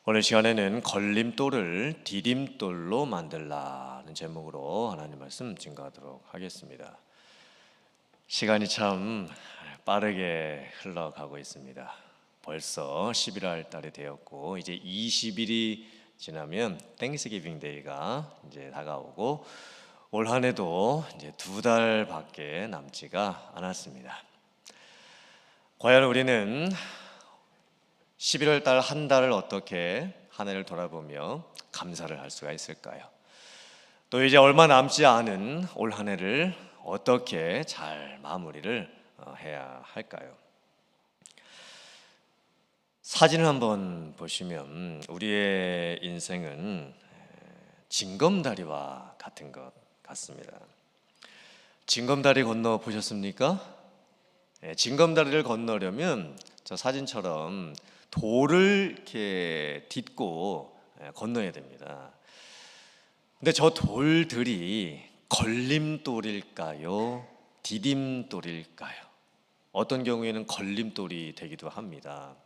오늘 시간에는 걸림돌을 디딤돌로 만들라는 제목으로 하나님 말씀 증거하도록 하겠습니다. 시간이 참 빠르게 흘러가고 있습니다. 벌써 11월 달이 되었고 이제 20일이 지나면 땡스기빙 데이가 이제 다가오고 올 한 해도 이제 2달밖에 남지가 않았습니다. 과연 우리는 11월 달 한 달을 어떻게 한 해를 돌아보며 감사를 할 수가 있을까요? 또 이제 얼마 남지 않은 올 한 해를 어떻게 잘 마무리를 해야 할까요? 사진을 한번 보시면 우리의 인생은 징검다리와 같은 것 같습니다. 징검다리 건너 보셨습니까? 징검다리를 건너려면 저 사진처럼 돌을 이렇게 딛고 건너야 됩니다. 근데 저 돌들이 걸림돌일까요? 디딤돌일까요? 어떤 경우에는 걸림돌이 되기도 합니다.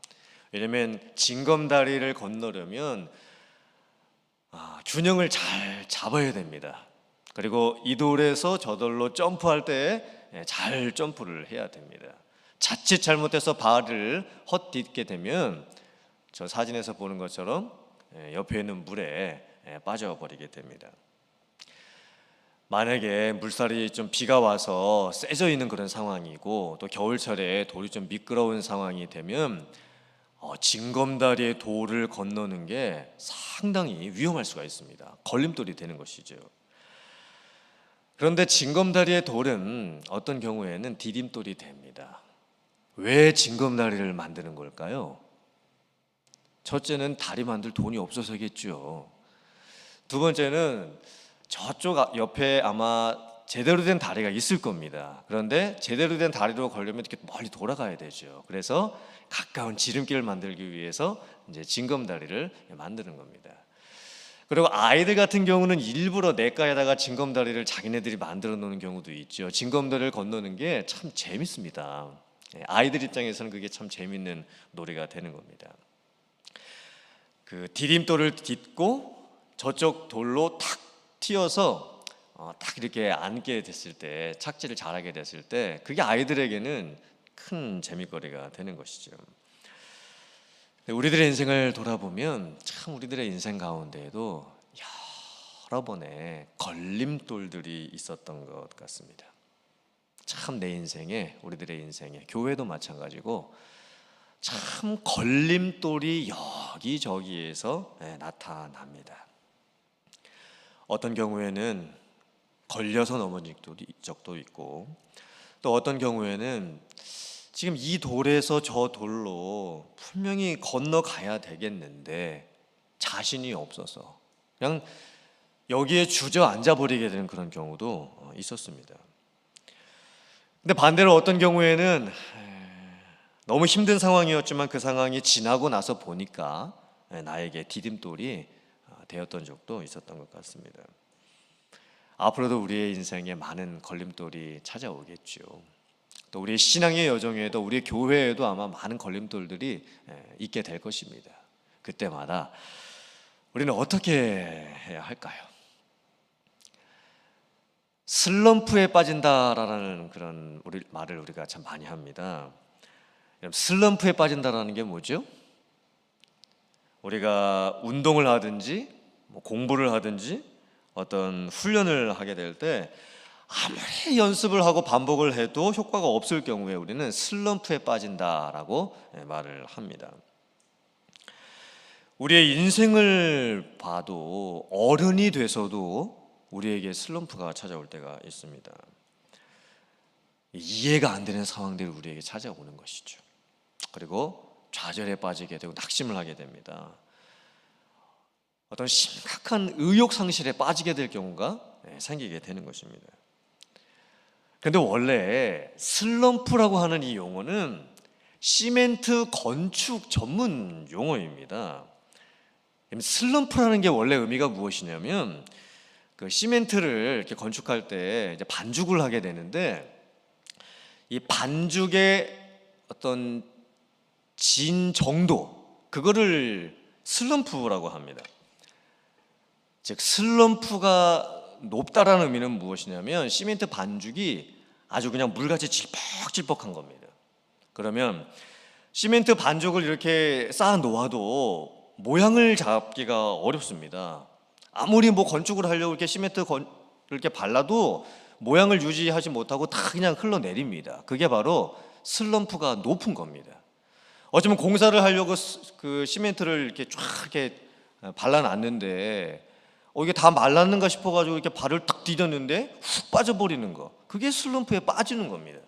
왜냐하면 징검다리를 건너려면 균형을 잘 잡아야 됩니다. 그리고 이 돌에서 저 돌로 점프할 때 잘 점프를 해야 됩니다. 자칫 잘못해서 발을 헛딛게 되면 저 사진에서 보는 것처럼 옆에 있는 물에 빠져버리게 됩니다. 만약에 물살이 좀 비가 와서 세져 있는 그런 상황이고 또 겨울철에 돌이 좀 미끄러운 상황이 되면 징검다리의 돌을 건너는 게 상당히 위험할 수가 있습니다. 걸림돌이 되는 것이죠. 그런데 징검다리의 돌은 어떤 경우에는 디딤돌이 됩니다. 왜 징검다리를 만드는 걸까요? 첫째는 다리 만들 돈이 없어서겠죠. 두 번째는 저쪽 옆에 아마 제대로 된 다리가 있을 겁니다. 그런데 제대로 된 다리로 걸려면 이렇게 멀리 돌아가야 되죠. 그래서 가까운 지름길을 만들기 위해서 이제 징검다리를 만드는 겁니다. 그리고 아이들 같은 경우는 일부러 냇가에다가 징검다리를 자기네들이 만들어 놓는 경우도 있죠. 징검다리를 건너는 게 참 재밌습니다. 아이들 입장에서는 그게 참 재밌는 놀이가 되는 겁니다. 그 디딤돌을 딛고 저쪽 돌로 탁 튀어서 딱 이렇게 앉게 됐을 때, 착지를 잘하게 됐을 때 그게 아이들에게는 큰 재미거리가 되는 것이죠. 우리들의 인생을 돌아보면 참 우리들의 인생 가운데에도 여러 번의 걸림돌들이 있었던 것 같습니다. 참 내 인생에, 우리들의 인생에, 교회도 마찬가지고 참 걸림돌이 여기저기에서 나타납니다. 어떤 경우에는 걸려서 넘어진 적도 있고 또 어떤 경우에는 지금 이 돌에서 저 돌로 분명히 건너가야 되겠는데 자신이 없어서 그냥 여기에 주저앉아 버리게 되는 그런 경우도 있었습니다. 근데 반대로 어떤 경우에는 너무 힘든 상황이었지만 그 상황이 지나고 나서 보니까 나에게 디딤돌이 되었던 적도 있었던 것 같습니다. 앞으로도 우리의 인생에 많은 걸림돌이 찾아오겠죠. 또 우리의 신앙의 여정에도 우리의 교회에도 아마 많은 걸림돌들이 있게 될 것입니다. 그때마다 우리는 어떻게 해야 할까요? 슬럼프에 빠진다라는 그런 말을 우리가 참 많이 합니다. 슬럼프에 빠진다라는 게 뭐죠? 우리가 운동을 하든지 공부를 하든지 어떤 훈련을 하게 될 때 아무리 연습을 하고 반복을 해도 효과가 없을 경우에 우리는 슬럼프에 빠진다라고 말을 합니다. 우리의 인생을 봐도 어른이 돼서도 우리에게 슬럼프가 찾아올 때가 있습니다. 이해가 안 되는 상황들이 우리에게 찾아오는 것이죠. 그리고 좌절에 빠지게 되고 낙심을 하게 됩니다. 어떤 심각한 의욕 상실에 빠지게 될 경우가 생기게 되는 것입니다. 그런데 원래 슬럼프라고 하는 이 용어는 시멘트 건축 전문 용어입니다. 슬럼프라는 게 원래 의미가 무엇이냐면 그 시멘트를 이렇게 건축할 때 이제 반죽을 하게 되는데 이 반죽의 어떤 진 정도 그거를 슬럼프라고 합니다. 즉 슬럼프가 높다라는 의미는 무엇이냐면 시멘트 반죽이 아주 그냥 물같이 질퍽질퍽한 겁니다. 그러면 시멘트 반죽을 이렇게 쌓아 놓아도 모양을 잡기가 어렵습니다. 아무리 뭐 건축을 하려고 이렇게 이렇게 발라도 모양을 유지하지 못하고 다 그냥 흘러내립니다. 그게 바로 슬럼프가 높은 겁니다. 어쩌면 공사를 하려고 그 시멘트를 이렇게 쫙 이렇게 발라놨는데 이게 다 말랐는가 싶어가지고 이렇게 발을 탁 디뎠는데 훅 빠져버리는 거, 그게 슬럼프에 빠지는 겁니다.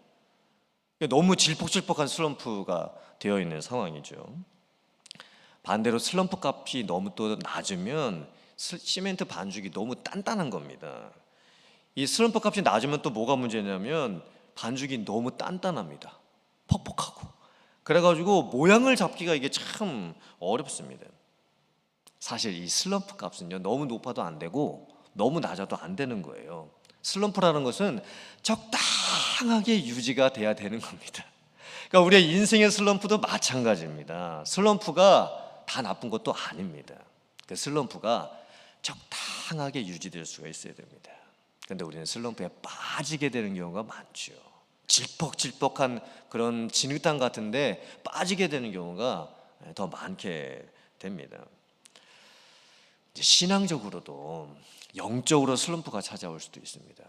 너무 질퍽질퍽한 슬럼프가 되어 있는 상황이죠. 반대로 슬럼프 값이 너무 또 낮으면 시멘트 반죽이 너무 단단한 겁니다. 이 슬럼프 값이 낮으면 또 뭐가 문제냐면 반죽이 너무 단단합니다. 퍽퍽하고. 그래가지고 모양을 잡기가 이게 참 어렵습니다. 사실 이 슬럼프 값은요, 너무 높아도 안 되고 너무 낮아도 안 되는 거예요. 슬럼프라는 것은 적당하게 유지가 돼야 되는 겁니다. 그러니까 우리의 인생의 슬럼프도 마찬가지입니다. 슬럼프가 다 나쁜 것도 아닙니다. 그 슬럼프가 적당하게 유지될 수가 있어야 됩니다. 그런데 우리는 슬럼프에 빠지게 되는 경우가 많죠. 질퍽질퍽한 그런 진흙탕 같은데 빠지게 되는 경우가 더 많게 됩니다. 이제 신앙적으로도 영적으로 슬럼프가 찾아올 수도 있습니다.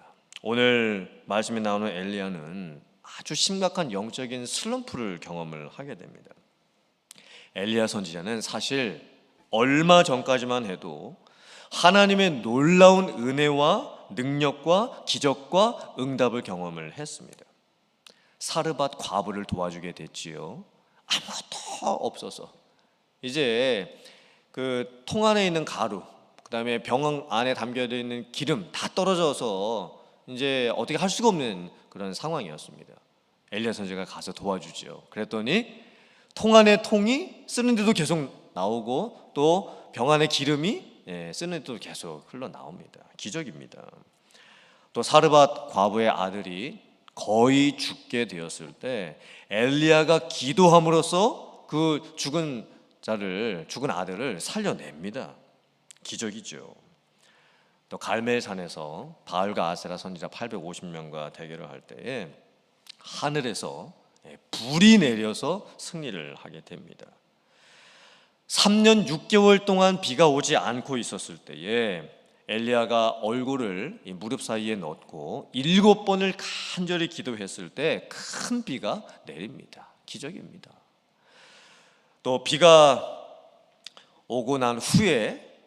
오늘 말씀에 나오는 엘리야는 아주 심각한 영적인 슬럼프를 경험을 하게 됩니다. 엘리야 선지자는 사실 얼마 전까지만 해도 하나님의 놀라운 은혜와 능력과 기적과 응답을 경험을 했습니다. 사르밧 과부를 도와주게 됐지요. 아무것도 없어서 이제 그 통 안에 있는 가루, 그다음에 병 안에 담겨 있는 기름 다 떨어져서 이제 어떻게 할 수가 없는 그런 상황이었습니다. 엘리야 선지자가 가서 도와주죠. 그랬더니 통 안에 통이 쓰는데도 계속 나오고 또 병 안에 기름이 쓰는데도 계속 흘러나옵니다. 기적입니다. 또 사르밧 과부의 아들이 거의 죽게 되었을 때 엘리야가 기도함으로써 그 죽은 아들을 살려냅니다. 기적이죠. 또 갈멜산에서 바알과 아세라 선지자 850명과 대결을 할 때에 하늘에서 불이 내려서 승리를 하게 됩니다. 3년 6개월 동안 비가 오지 않고 있었을 때에 엘리야가 얼굴을 이 무릎 사이에 넣고 7번을 간절히 기도했을 때 큰 비가 내립니다. 기적입니다. 또 비가 오고 난 후에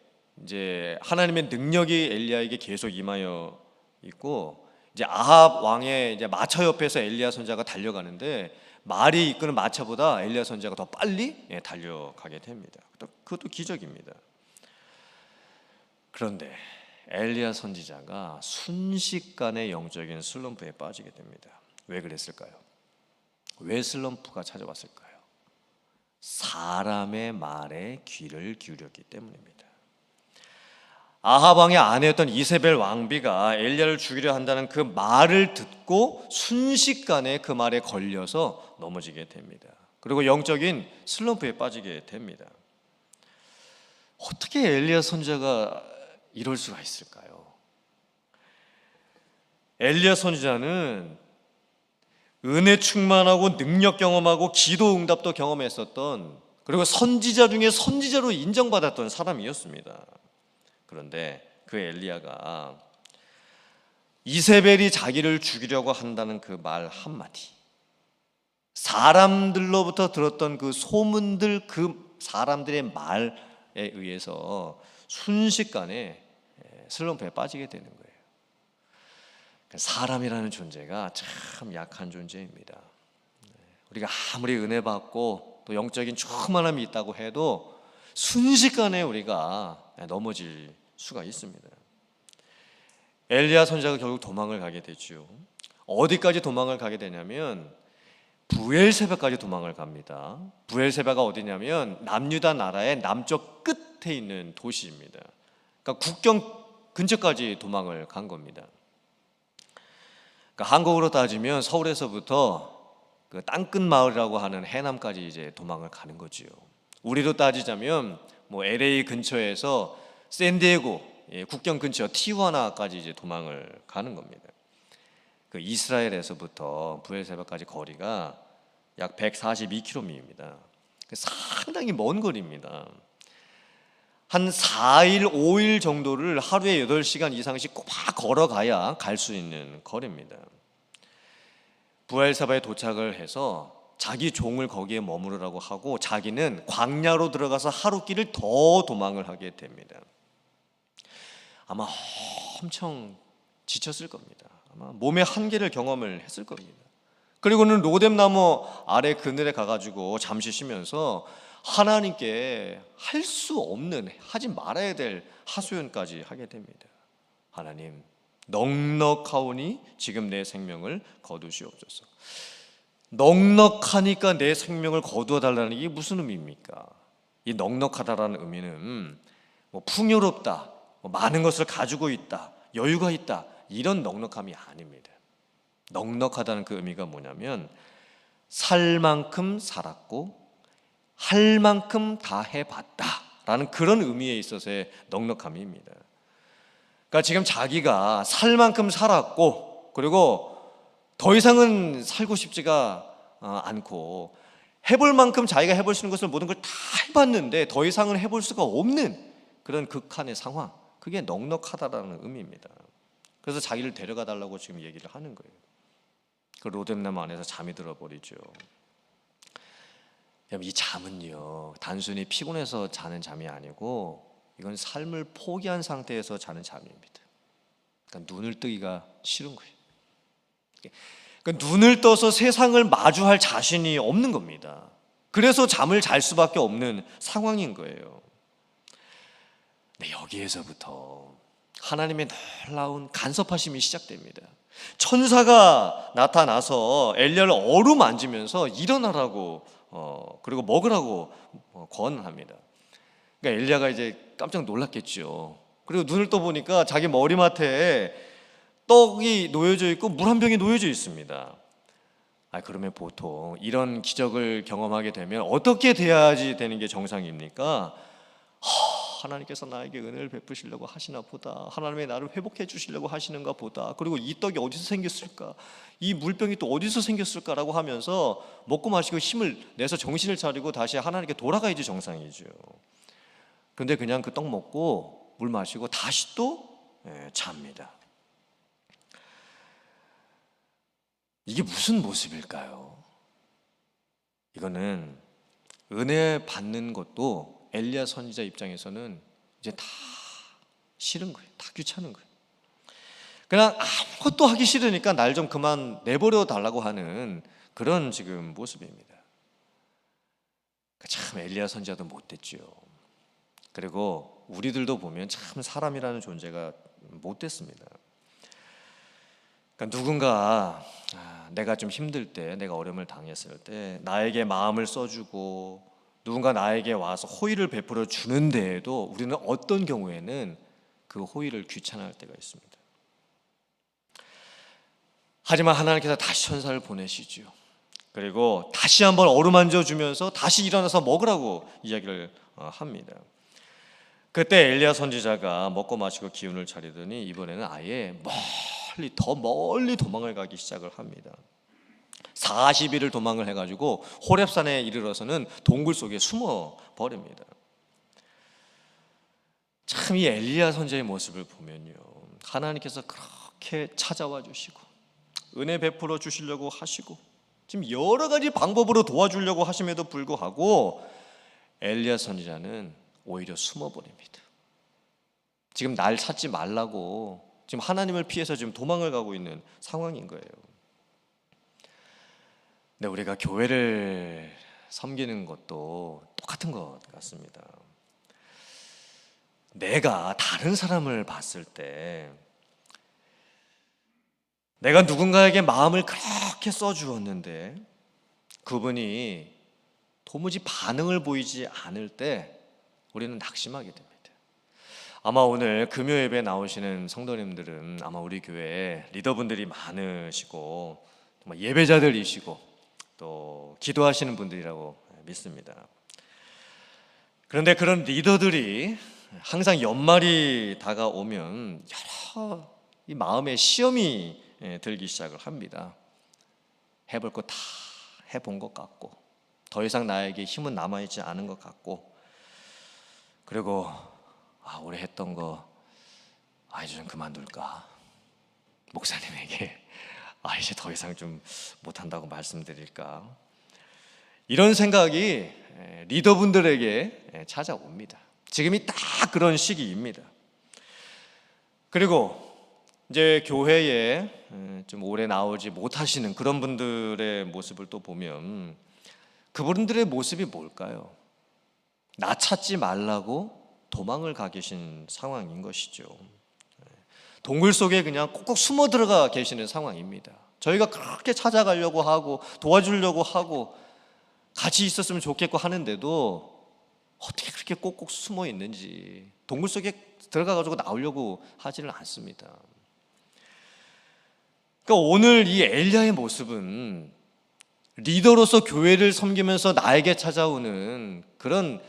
이제 하나님의 능력이 엘리야에게 계속 임하여 있고, 이제 아합 왕의 이제 마차 옆에서 엘리야 선지자가 달려가는데 말이 이끄는 마차보다 엘리야 선지자가 더 빨리 달려가게 됩니다. 그것도 기적입니다. 그런데 엘리야 선지자가 순식간에 영적인 슬럼프에 빠지게 됩니다. 왜 그랬을까요? 왜 슬럼프가 찾아왔을까요? 사람의 말에 귀를 기울였기 때문입니다. 아합 왕의 아내였던 이세벨 왕비가 엘리야를 죽이려 한다는 그 말을 듣고 순식간에 그 말에 걸려서 넘어지게 됩니다. 그리고 영적인 슬럼프에 빠지게 됩니다. 어떻게 엘리야 선지자가 이럴 수가 있을까요? 엘리야 선지자는 은혜 충만하고 능력 경험하고 기도 응답도 경험했었던, 그리고 선지자 중에 선지자로 인정받았던 사람이었습니다. 그런데 그 엘리야가 이세벨이 자기를 죽이려고 한다는 그 말 한마디, 사람들로부터 들었던 그 소문들, 그 사람들의 말에 의해서 순식간에 슬럼프에 빠지게 되는 거예요. 사람이라는 존재가 참 약한 존재입니다. 우리가 아무리 은혜 받고 또 영적인 충만함이 있다고 해도 순식간에 우리가 넘어질 수가 있습니다. 엘리야 선지자가 결국 도망을 가게 되죠. 어디까지 도망을 가게 되냐면 부엘세바까지 도망을 갑니다. 부엘세바가 어디냐면 남유다 나라의 남쪽 끝에 있는 도시입니다. 그러니까 국경 근처까지 도망을 간 겁니다. 그러니까 한국으로 따지면 서울에서부터 그 땅끝 마을이라고 하는 해남까지 이제 도망을 가는 거지요. 우리로 따지자면 뭐 LA 근처에서 샌디에고 국경 근처 티후아나까지 이제 도망을 가는 겁니다. 그 이스라엘에서부터 브엘세바까지 거리가 약 142km입니다. 상당히 먼 거리입니다. 한 4일, 5일 정도를 하루에 8시간 이상씩 꼬박 걸어가야 갈 수 있는 거리입니다. 브엘세바에 도착을 해서 자기 종을 거기에 머무르라고 하고 자기는 광야로 들어가서 하루길을 더 도망을 하게 됩니다. 아마 엄청 지쳤을 겁니다. 아마 몸의 한계를 경험을 했을 겁니다. 그리고는 로뎀나무 아래 그늘에 가가지고 잠시 쉬면서 하나님께 할 수 없는, 하지 말아야 될 하소연까지 하게 됩니다. 하나님, 넉넉하오니 지금 내 생명을 거두시옵소서. 넉넉하니까 내 생명을 거두어 달라는 게 무슨 의미입니까? 이 넉넉하다라는 의미는 뭐 풍요롭다, 뭐 많은 것을 가지고 있다, 여유가 있다, 이런 넉넉함이 아닙니다. 넉넉하다는 그 의미가 뭐냐면 살 만큼 살았고 할 만큼 다 해봤다라는 그런 의미에 있어서의 넉넉함입니다. 그러니까 지금 자기가 살 만큼 살았고 그리고 더 이상은 살고 싶지가 않고 해볼 만큼 자기가 해볼 수 있는 것을 모든 걸 다 해봤는데 더 이상은 해볼 수가 없는 그런 극한의 상황, 그게 넉넉하다라는 의미입니다. 그래서 자기를 데려가 달라고 지금 얘기를 하는 거예요. 그 로뎀나무 안에서 잠이 들어버리죠. 이 잠은요 단순히 피곤해서 자는 잠이 아니고 이건 삶을 포기한 상태에서 자는 잠입니다. 그러니까 눈을 뜨기가 싫은 거예요. 그러니까 눈을 떠서 세상을 마주할 자신이 없는 겁니다. 그래서 잠을 잘 수밖에 없는 상황인 거예요. 네, 여기에서부터 하나님의 놀라운 간섭하심이 시작됩니다. 천사가 나타나서 엘리야를 어루만지면서 일어나라고 그리고 먹으라고 권합니다. 그러니까 엘리야가 이제 깜짝 놀랐겠죠. 그리고 눈을 떠 보니까 자기 머리맡에 떡이 놓여져 있고 물 한 병이 놓여져 있습니다. 그러면 보통 이런 기적을 경험하게 되면 어떻게 돼야지 되는 게 정상입니까? 하나님께서 나에게 은혜를 베푸시려고 하시나 보다, 하나님의 나를 회복해 주시려고 하시는가 보다, 그리고 이 떡이 어디서 생겼을까, 이 물병이 또 어디서 생겼을까라고 하면서 먹고 마시고 힘을 내서 정신을 차리고 다시 하나님께 돌아가야지 정상이죠. 그런데 그냥 그 떡 먹고 물 마시고 다시 또 잡니다. 이게 무슨 모습일까요? 이거는 은혜 받는 것도 엘리야 선지자 입장에서는 이제 다 싫은 거예요. 다 귀찮은 거예요. 그냥 아무것도 하기 싫으니까 날 좀 그만 내버려 달라고 하는 그런 지금 모습입니다. 참 엘리야 선지자도 못됐죠. 그리고 우리들도 보면 참 사람이라는 존재가 못됐습니다. 그러니까 누군가 내가 좀 힘들 때, 내가 어려움을 당했을 때 나에게 마음을 써주고 누군가 나에게 와서 호의를 베풀어 주는데에도 우리는 어떤 경우에는 그 호의를 귀찮아할 때가 있습니다. 하지만 하나님께서 다시 천사를 보내시죠. 그리고 다시 한번 어루만져 주면서 다시 일어나서 먹으라고 이야기를 합니다. 그때 엘리야 선지자가 먹고 마시고 기운을 차리더니 이번에는 아예 더 멀리 도망을 가기 시작을 합니다. 40일을 도망을 해가지고 호렙산에 이르러서는 동굴 속에 숨어 버립니다. 참 이 엘리야 선지자의 모습을 보면요, 하나님께서 그렇게 찾아와 주시고 은혜 베풀어 주시려고 하시고 지금 여러 가지 방법으로 도와주려고 하심에도 불구하고 엘리야 선지자는 오히려 숨어 버립니다. 지금 날 찾지 말라고 지금 하나님을 피해서 지금 도망을 가고 있는 상황인 거예요. 근데 우리가 교회를 섬기는 것도 똑같은 것 같습니다. 내가 다른 사람을 봤을 때 내가 누군가에게 마음을 그렇게 써주었는데 그분이 도무지 반응을 보이지 않을 때 우리는 낙심하게 됩니다. 아마 오늘 금요 예배 나오시는 성도님들은 아마 우리 교회에 리더분들이 많으시고 정말 예배자들이시고 또 기도하시는 분들이라고 믿습니다. 그런데 그런 리더들이 항상 연말이 다가오면 여러 이 마음의 시험이 들기 시작을 합니다. 해볼 거 다 해본 것 같고, 더 이상 나에게 힘은 남아있지 않은 것 같고, 그리고 올해 했던 거 이제 좀 그만둘까, 목사님에게 이제 더 이상 좀 못한다고 말씀드릴까, 이런 생각이 리더분들에게 찾아옵니다. 지금이 딱 그런 시기입니다. 그리고 이제 교회에 좀 오래 나오지 못하시는 그런 분들의 모습을 또 보면 그분들의 모습이 뭘까요? 나 찾지 말라고 도망을 가 계신 상황인 것이죠. 동굴 속에 그냥 꼭꼭 숨어 들어가 계시는 상황입니다. 저희가 그렇게 찾아가려고 하고 도와주려고 하고 같이 있었으면 좋겠고 하는데도 어떻게 그렇게 꼭꼭 숨어 있는지, 동굴 속에 들어가가지고 나오려고 하지는 않습니다. 그러니까 오늘 이 엘리야의 모습은 리더로서 교회를 섬기면서 나에게 찾아오는 그런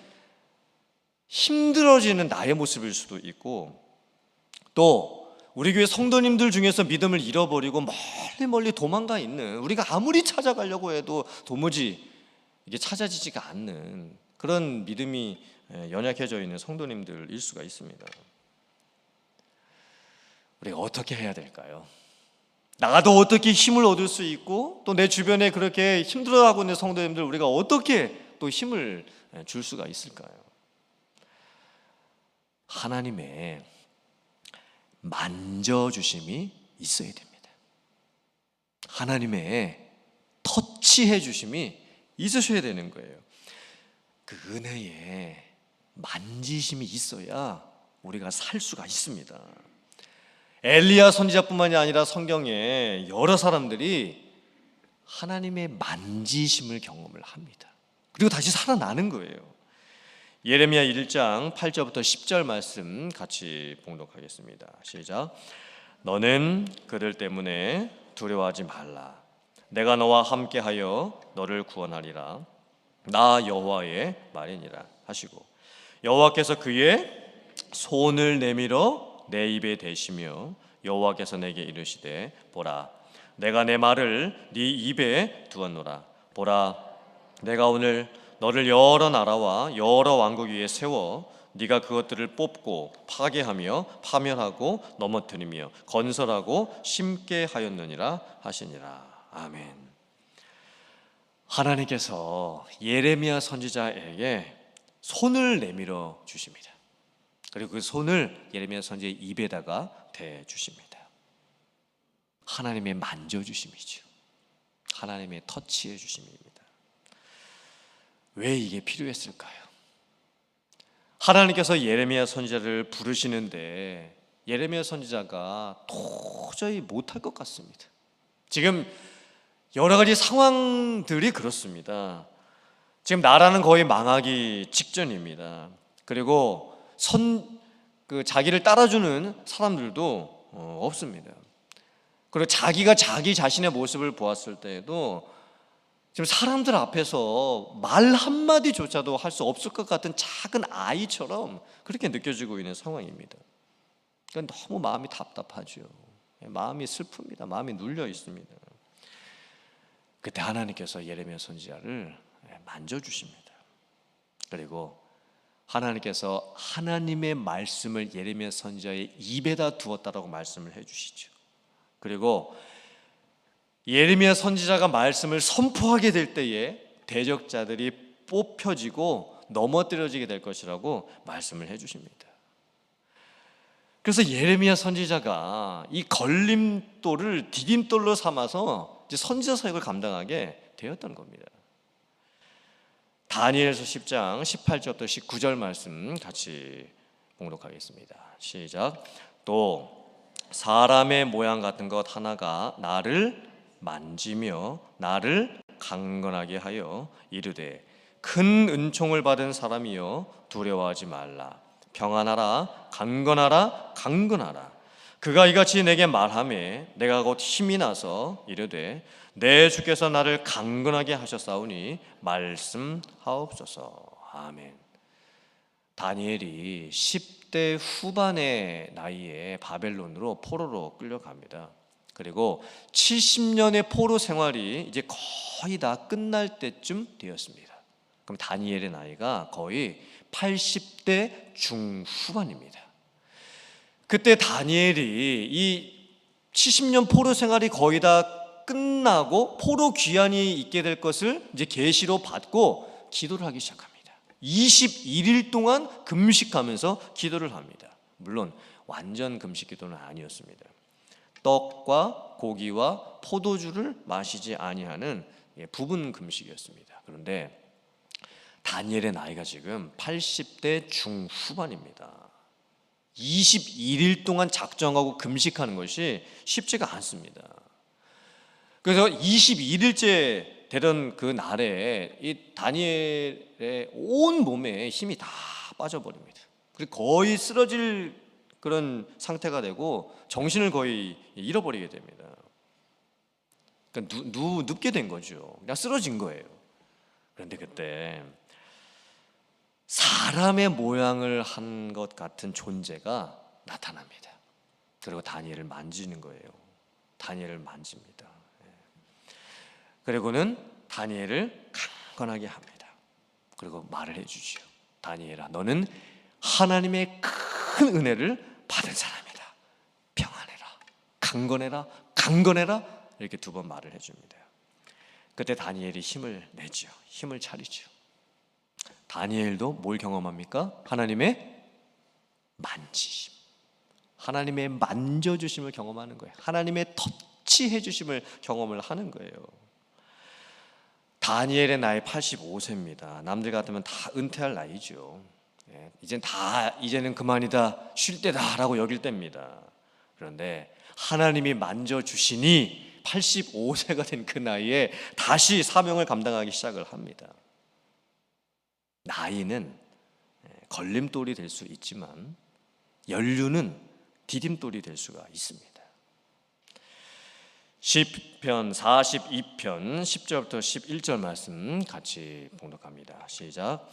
힘들어지는 나의 모습일 수도 있고, 또 우리 교회 성도님들 중에서 믿음을 잃어버리고 멀리 도망가 있는, 우리가 아무리 찾아가려고 해도 도무지 이게 찾아지지가 않는 그런 믿음이 연약해져 있는 성도님들일 수가 있습니다. 우리가 어떻게 해야 될까요? 나도 어떻게 힘을 얻을 수 있고, 또 내 주변에 그렇게 힘들어하고 있는 성도님들 우리가 어떻게 또 힘을 줄 수가 있을까요? 하나님의 만져주심이 있어야 됩니다. 하나님의 터치해 주심이 있으셔야 되는 거예요. 그 은혜에 만지심이 있어야 우리가 살 수가 있습니다. 엘리야 선지자뿐만이 아니라 성경에 여러 사람들이 하나님의 만지심을 경험을 합니다. 그리고 다시 살아나는 거예요. 예레미야 1장 8절부터 10절 말씀 같이 봉독하겠습니다. 시작. 너는 그들 때문에 두려워하지 말라. 내가 너와 함께하여 너를 구원하리라. 나 여호와의 말이니라 하시고, 여호와께서 그의 손을 내밀어 내 입에 대시며 여호와께서 내게 이르시되, 보라, 내가 내 말을 네 입에 두었노라. 보라, 내가 오늘 너를 여러 나라와 여러 왕국 위에 세워 네가 그것들을 뽑고 파괴하며 파멸하고 넘어뜨리며 건설하고 심게 하였느니라 하시니라. 아멘. 하나님께서 예레미야 선지자에게 손을 내밀어 주십니다. 그리고 그 손을 예레미야 선지자의 입에다가 대 주십니다. 하나님의 만져주심이죠. 하나님의 터치해 주심입니다. 왜 이게 필요했을까요? 하나님께서 예레미야 선지자를 부르시는데 예레미야 선지자가 도저히 못할 것 같습니다. 지금 여러 가지 상황들이 그렇습니다. 지금 나라는 거의 망하기 직전입니다. 그리고 자기를 따라주는 사람들도 없습니다. 그리고 자기가 자기 자신의 모습을 보았을 때에도 지금 사람들 앞에서 말 한마디조차도 할 수 없을 것 같은 작은 아이처럼 그렇게 느껴지고 있는 상황입니다. 그러니까 너무 마음이 답답하죠. 마음이 슬픕니다. 마음이 눌려 있습니다. 그때 하나님께서 예레미야 선지자를 만져주십니다. 그리고 하나님께서 하나님의 말씀을 예레미야 선지자의 입에다 두었다라고 말씀을 해주시죠. 그리고 예레미야 선지자가 말씀을 선포하게 될 때에 대적자들이 뽑혀지고 넘어뜨려지게 될 것이라고 말씀을 해주십니다. 그래서 예레미야 선지자가 이 걸림돌을 디딤돌로 삼아서 이제 선지자 사역을 감당하게 되었던 겁니다. 다니엘서 10장 18절부터 19절 말씀 같이 봉독하겠습니다. 시작. 또 사람의 모양 같은 것 하나가 나를 만지며 나를 강건하게 하여 이르되, 큰 은총을 받은 사람이여 두려워하지 말라. 평안하라. 강건하라. 강건하라. 그가 이같이 내게 말하매 내가 곧 힘이 나서 이르되, 내 주께서 나를 강건하게 하셨사오니 말씀하옵소서. 아멘. 다니엘이 10대 후반의 나이에 바벨론으로 포로로 끌려갑니다. 그리고 70년의 포로 생활이 이제 거의 다 끝날 때쯤 되었습니다. 그럼 다니엘의 나이가 거의 80대 중후반입니다. 그때 다니엘이 이 70년 포로 생활이 거의 다 끝나고 포로 귀환이 있게 될 것을 이제 계시로 받고 기도를 하기 시작합니다. 21일 동안 금식하면서 기도를 합니다. 물론 완전 금식 기도는 아니었습니다. 떡과 고기와 포도주를 마시지 아니하는 부분 금식이었습니다. 그런데 다니엘의 나이가 지금 80대 중후반입니다. 21일 동안 작정하고 금식하는 것이 쉽지가 않습니다. 그래서 21일째 되던 그 날에 이 다니엘의 온 몸에 힘이 다 빠져버립니다. 그리고 거의 쓰러질 그런 상태가 되고 정신을 거의 잃어버리게 됩니다. 그러니까 눕게 된 거죠. 그냥 쓰러진 거예요. 그런데 그때 사람의 모양을 한 것 같은 존재가 나타납니다. 그리고 다니엘을 만지는 거예요. 다니엘을 만집니다. 그리고는 다니엘을 강건하게 합니다. 그리고 말을 해주죠. 다니엘아, 너는 하나님의 큰 은혜를 받은 사람이다. 평안해라, 강건해라, 강건해라. 이렇게 두 번 말을 해줍니다. 그때 다니엘이 힘을 내죠. 힘을 차리죠. 다니엘도 뭘 경험합니까? 하나님의 만지심, 하나님의 만져주심을 경험하는 거예요. 하나님의 터치해 주심을 경험을 하는 거예요. 다니엘의 나이 85세입니다. 남들 같으면 다 은퇴할 나이죠. 이제는 그만이다, 쉴 때다라고 여길 때입니다. 그런데 하나님이 만져주시니 85세가 된 그 나이에 다시 사명을 감당하기 시작을 합니다. 나이는 걸림돌이 될 수 있지만 연륜은 디딤돌이 될 수가 있습니다. 시편 42편 10절부터 11절 말씀 같이 봉독합니다. 시작.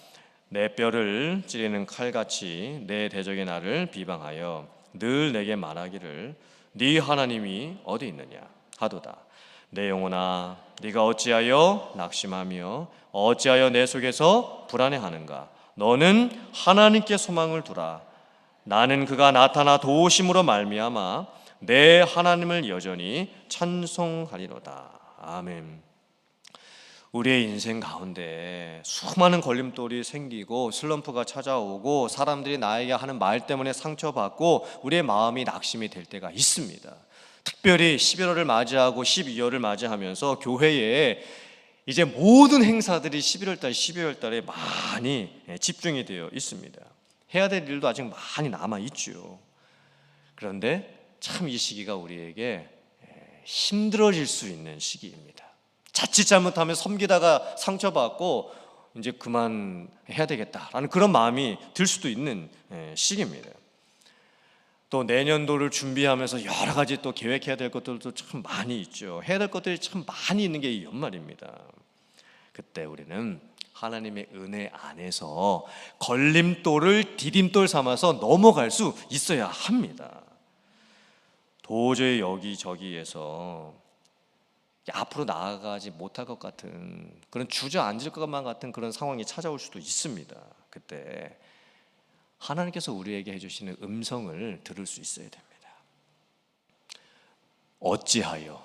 내 뼈를 찌르는 칼같이 내 대적의 나를 비방하여 늘 내게 말하기를 네 하나님이 어디 있느냐 하도다. 내 영혼아, 네가 어찌하여 낙심하며 어찌하여 내 속에서 불안해하는가? 너는 하나님께 소망을 두라. 나는 그가 나타나 도우심으로 말미암아 내 하나님을 여전히 찬송하리로다. 아멘. 우리의 인생 가운데 수많은 걸림돌이 생기고 슬럼프가 찾아오고 사람들이 나에게 하는 말 때문에 상처받고 우리의 마음이 낙심이 될 때가 있습니다. 특별히 11월을 맞이하고 12월을 맞이하면서 교회에 이제 모든 행사들이 11월 달, 12월 달에 많이 집중이 되어 있습니다. 해야 될 일도 아직 많이 남아 있죠. 그런데 참 이 시기가 우리에게 힘들어질 수 있는 시기입니다. 자칫 잘못하면 섬기다가 상처받고 이제 그만 해야 되겠다라는 그런 마음이 들 수도 있는 시기입니다. 또 내년도를 준비하면서 여러 가지 또 계획해야 될 것들도 참 많이 있죠. 해야 될 것들이 참 많이 있는 게 이 연말입니다. 그때 우리는 하나님의 은혜 안에서 걸림돌을 디딤돌 삼아서 넘어갈 수 있어야 합니다. 도저히 여기저기에서 앞으로 나아가지 못할 것 같은 그런 주저앉을 것만 같은 그런 상황이 찾아올 수도 있습니다. 그때 하나님께서 우리에게 해주시는 음성을 들을 수 있어야 됩니다. 어찌하여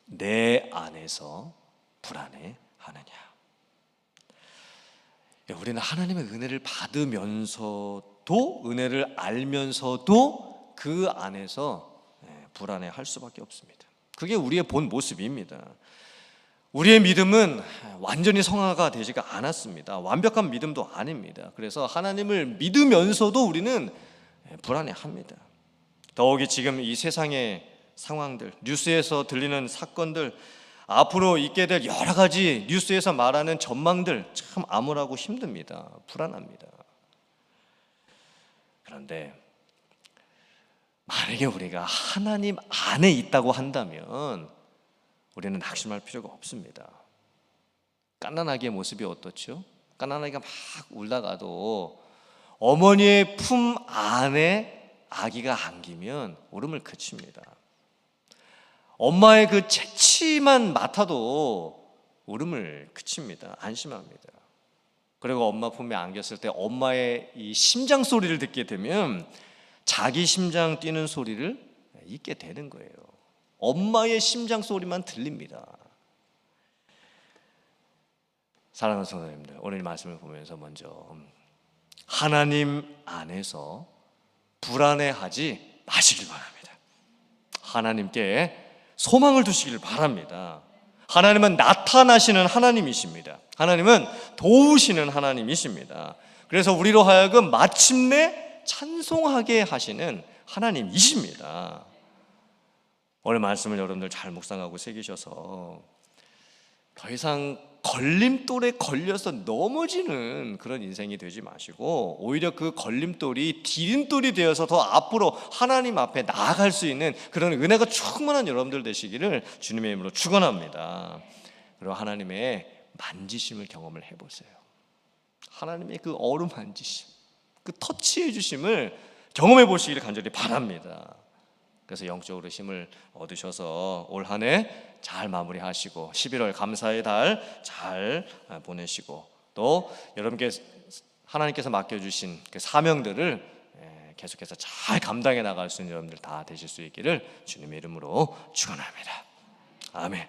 내 안에서 불안해하느냐? 우리는 하나님의 은혜를 받으면서도 은혜를 알면서도 그 안에서 불안해할 수밖에 없습니다. 그게 우리의 본 모습입니다. 우리의 믿음은 완전히 성화가 되지가 않았습니다. 완벽한 믿음도 아닙니다. 그래서 하나님을 믿으면서도 우리는 불안해합니다. 더욱이 지금 이 세상의 상황들, 뉴스에서 들리는 사건들, 앞으로 있게 될 여러 가지 뉴스에서 말하는 전망들 참 암울하고 힘듭니다. 불안합니다. 그런데 만약에 우리가 하나님 안에 있다고 한다면 우리는 낙심할 필요가 없습니다. 갓난아기의 모습이 어떻죠? 갓난아기가 막 울다가도 어머니의 품 안에 아기가 안기면 울음을 그칩니다. 엄마의 그 채취만 맡아도 울음을 그칩니다. 안심합니다. 그리고 엄마 품에 안겼을 때 엄마의 이 심장 소리를 듣게 되면 자기 심장 뛰는 소리를 잊게 되는 거예요. 엄마의 심장 소리만 들립니다. 사랑하는 성도님들, 오늘 말씀을 보면서 먼저 하나님 안에서 불안해하지 마시길 바랍니다. 하나님께 소망을 두시길 바랍니다. 하나님은 나타나시는 하나님이십니다. 하나님은 도우시는 하나님이십니다. 그래서 우리로 하여금 마침내 찬송하게 하시는 하나님이십니다. 오늘 말씀을 여러분들 잘 묵상하고 새기셔서 더 이상 걸림돌에 걸려서 넘어지는 그런 인생이 되지 마시고 오히려 그 걸림돌이 디딤돌이 되어서 더 앞으로 하나님 앞에 나아갈 수 있는 그런 은혜가 충만한 여러분들 되시기를 주님의 이름으로 축원합니다. 그리고 하나님의 만지심을 경험을 해보세요. 하나님의 그 어루만지심, 그 터치해 주심을 경험해 보시기를 간절히 바랍니다. 그래서 영적으로 힘을 얻으셔서 올 한 해 잘 마무리하시고 11월 감사의 달 잘 보내시고 또 여러분께 하나님께서 맡겨주신 그 사명들을 계속해서 잘 감당해 나갈 수 있는 여러분들 다 되실 수 있기를 주님의 이름으로 축원합니다. 아멘.